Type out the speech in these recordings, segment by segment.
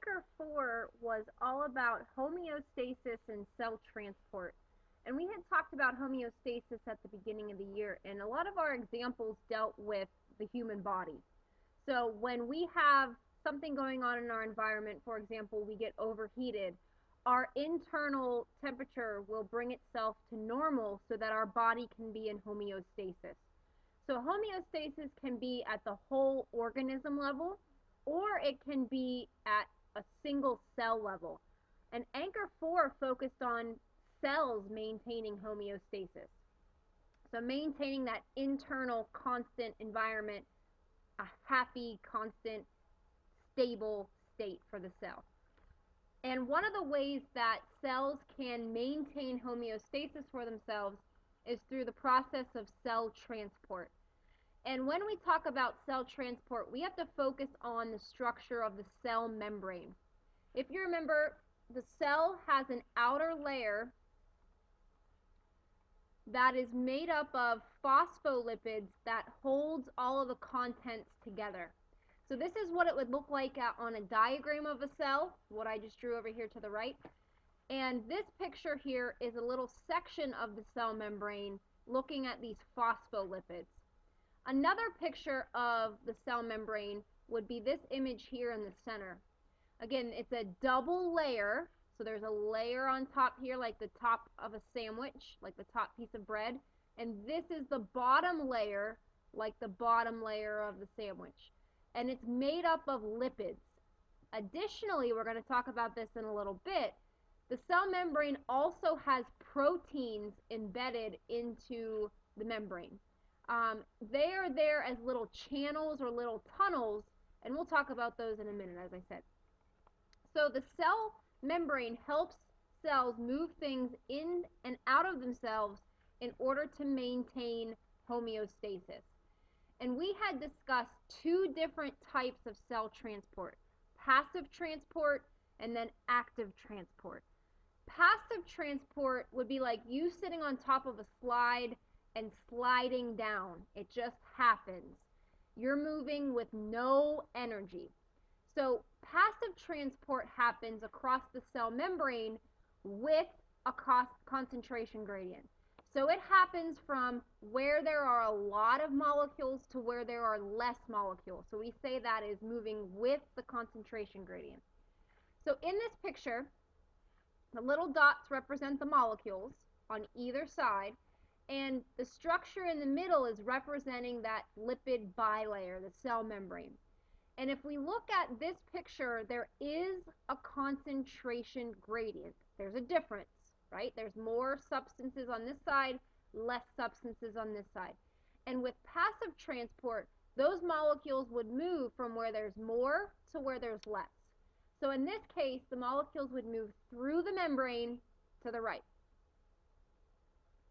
Anchor 4 was all about homeostasis and cell transport. And we had talked about homeostasis at the beginning of the year, and a lot of our examples dealt with the human body. So when we have something going on in our environment, for example, we get overheated, our internal temperature will bring itself to normal so that our body can be in homeostasis. So homeostasis can be at the whole organism level, or it can be at a single cell level. And Anchor 4 focused on cells maintaining homeostasis. So maintaining that internal constant environment, a happy, constant, stable state for the cell. And one of the ways that cells can maintain homeostasis for themselves is through the process of cell transport. And when we talk about cell transport, we have to focus on the structure of the cell membrane. If you remember, the cell has an outer layer that is made up of phospholipids that holds all of the contents together. So this is what it would look like on a diagram of a cell, what I just drew over here to the right. And this picture here is a little section of the cell membrane looking at these phospholipids. Another picture of the cell membrane would be this image here in the center. Again, it's a double layer, so there's a layer on top here like the top of a sandwich, like the top piece of bread, and this is the bottom layer, like the bottom layer of the sandwich. And it's made up of lipids. Additionally, we're going to talk about this in a little bit, the cell membrane also has proteins embedded into the membrane. They are there as little channels or little tunnels, and we'll talk about those in a minute, as I said. So the cell membrane helps cells move things in and out of themselves in order to maintain homeostasis. And we had discussed two different types of cell transport, passive transport and then active transport. Passive transport would be like you sitting on top of a slide and sliding down. It just happens. You're moving with no energy. So passive transport happens across the cell membrane with a concentration gradient. So it happens from where there are a lot of molecules to where there are less molecules. So we say that is moving with the concentration gradient. So in this picture, the little dots represent the molecules on either side, and the structure in the middle is representing that lipid bilayer, the cell membrane. And if we look at this picture, there is a concentration gradient. There's a difference, right? There's more substances on this side, less substances on this side. And with passive transport, those molecules would move from where there's more to where there's less. So in this case, the molecules would move through the membrane to the right.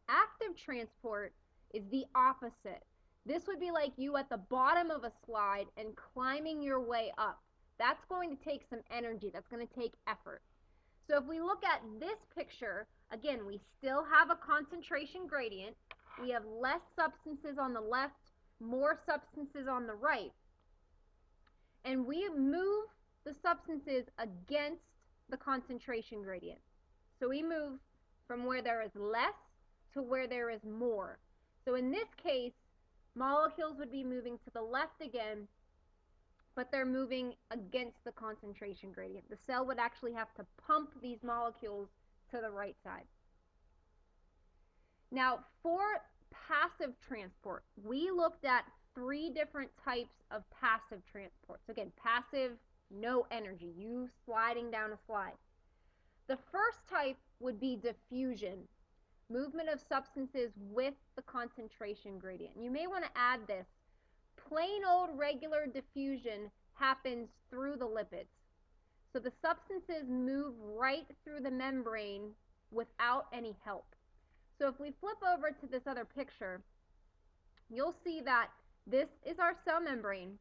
Active transport is the opposite. This would be like you at the bottom of a slide and climbing your way up. That's going to take some energy. That's going to take effort. So if we look at this picture, again, we still have a concentration gradient. We have less substances on the left, more substances on the right. And we move the substances against the concentration gradient. So we move from where there is less to where there is more. So in this case, molecules would be moving to the left again, but they're moving against the concentration gradient. The cell would actually have to pump these molecules to the right side. Now, for passive transport, we looked at three different types of passive transport. So again, passive, no energy, you sliding down a slide. The first type would be diffusion, movement of substances with the concentration gradient. You may want to add this. Plain old regular diffusion happens through the lipids. So the substances move right through the membrane without any help. So if we flip over to this other picture, you'll see that this is our cell membrane,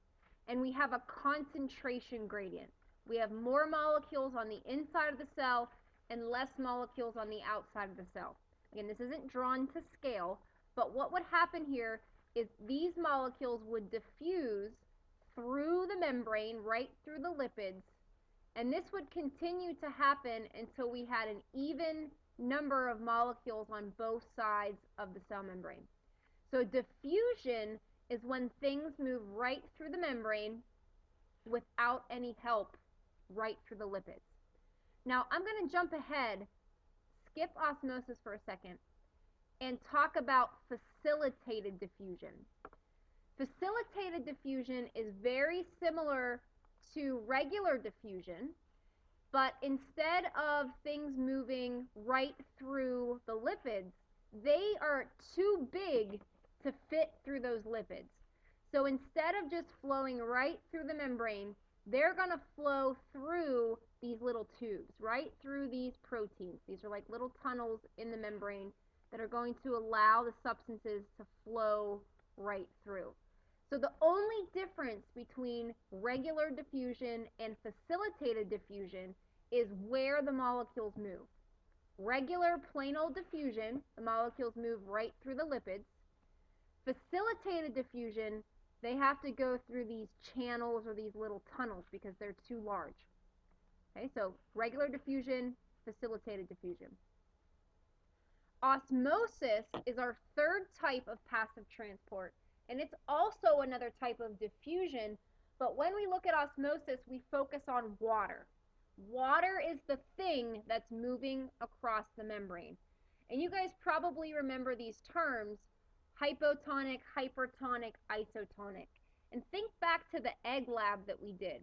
and we have a concentration gradient. We have more molecules on the inside of the cell and less molecules on the outside of the cell. Again, this isn't drawn to scale, but what would happen here is these molecules would diffuse through the membrane, right through the lipids, And this would continue to happen until we had an even number of molecules on both sides of the cell membrane. So diffusion is when things move right through the membrane without any help right through the lipids. Now I'm going to jump ahead, skip osmosis for a second, and talk about facilitated diffusion. Facilitated diffusion is very similar to regular diffusion, but instead of things moving right through the lipids, they are too big to fit through those lipids. So instead of just flowing right through the membrane, they're going to flow through these little tubes, right through these proteins. These are like little tunnels in the membrane that are going to allow the substances to flow right through. So the only difference between regular diffusion and facilitated diffusion is where the molecules move. Regular plain old diffusion, the molecules move right through the lipids. Facilitated diffusion, they have to go through these channels or these little tunnels because they're too large. Okay, so regular diffusion, facilitated diffusion. Osmosis is our third type of passive transport, and it's also another type of diffusion, but when we look at osmosis, we focus on water. Water is the thing that's moving across the membrane. And you guys probably remember these terms, hypotonic, hypertonic, isotonic. And think back to the egg lab that we did.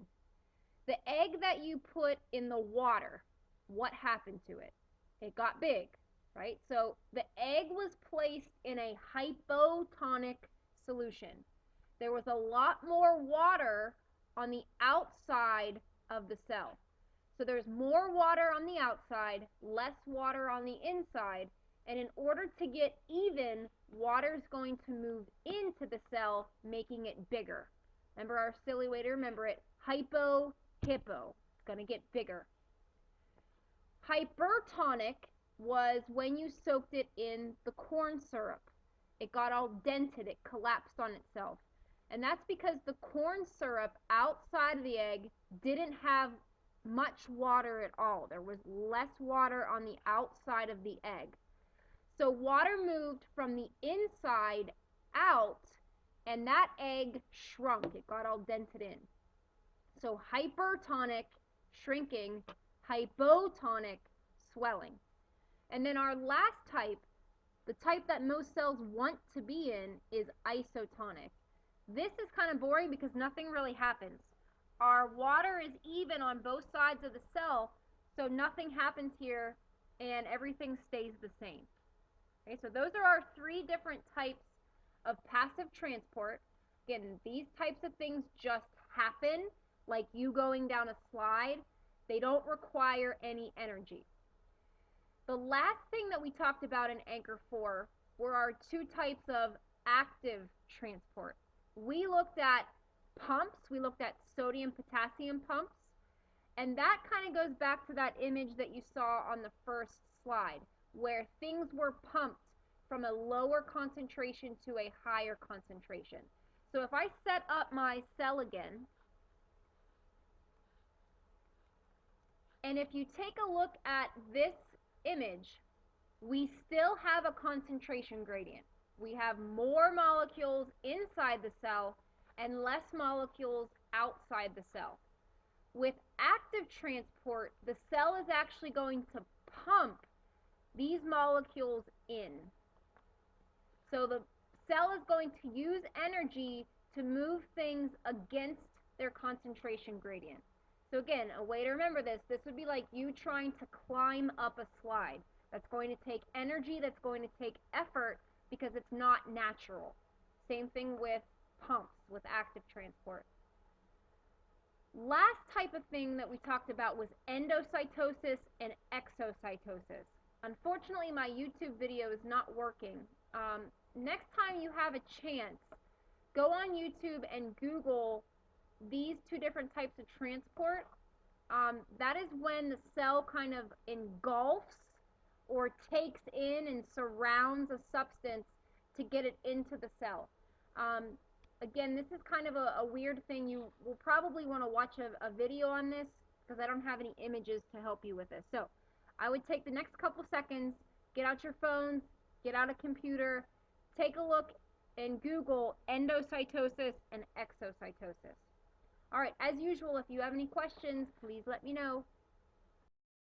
The egg that you put in the water, what happened to it? It got big, right? So the egg was placed in a hypotonic solution. There was a lot more water on the outside of the cell. So there's more water on the outside, less water on the inside, and in order to get even, water is going to move into the cell, making it bigger. Remember our silly way to remember it, hypo, hippo. It's going to get bigger. Hypertonic was when you soaked it in the corn syrup. It got all dented, it collapsed on itself. And that's because the corn syrup outside of the egg didn't have much water at all. There was less water on the outside of the egg. So water moved from the inside out, and that egg shrunk. It got all dented in. So hypertonic, shrinking, hypotonic, swelling. And then our last type, the type that most cells want to be in, is isotonic. This is kind of boring because nothing really happens. Our water is even on both sides of the cell, so nothing happens here and everything stays the same. Okay, so those are our three different types of passive transport. Again, these types of things just happen, like you going down a slide. They don't require any energy. The last thing that we talked about in Anchor 4 were our two types of active transport. We looked at pumps, we looked at sodium-potassium pumps, and that kind of goes back to that image that you saw on the first slide, where things were pumped from a lower concentration to a higher concentration. So if I set up my cell again, and if you take a look at this image, we still have a concentration gradient. We have more molecules inside the cell and less molecules outside the cell. With active transport, the cell is actually going to pump these molecules in. So the cell is going to use energy to move things against their concentration gradient. So again, a way to remember this would be like you trying to climb up a slide. That's going to take energy, that's going to take effort because it's not natural. Same thing with pumps, with active transport. Last type of thing that we talked about was endocytosis and exocytosis. Unfortunately, my YouTube video is not working. Next time you have a chance, go on YouTube and Google these two different types of transport. That is when the cell kind of engulfs or takes in and surrounds a substance to get it into the cell. Again, this is kind of a weird thing. You will probably want to watch a video on this because I don't have any images to help you with this. So I would take the next couple seconds, get out your phones, get out a computer, take a look and Google endocytosis and exocytosis. All right, as usual, if you have any questions, please let me know.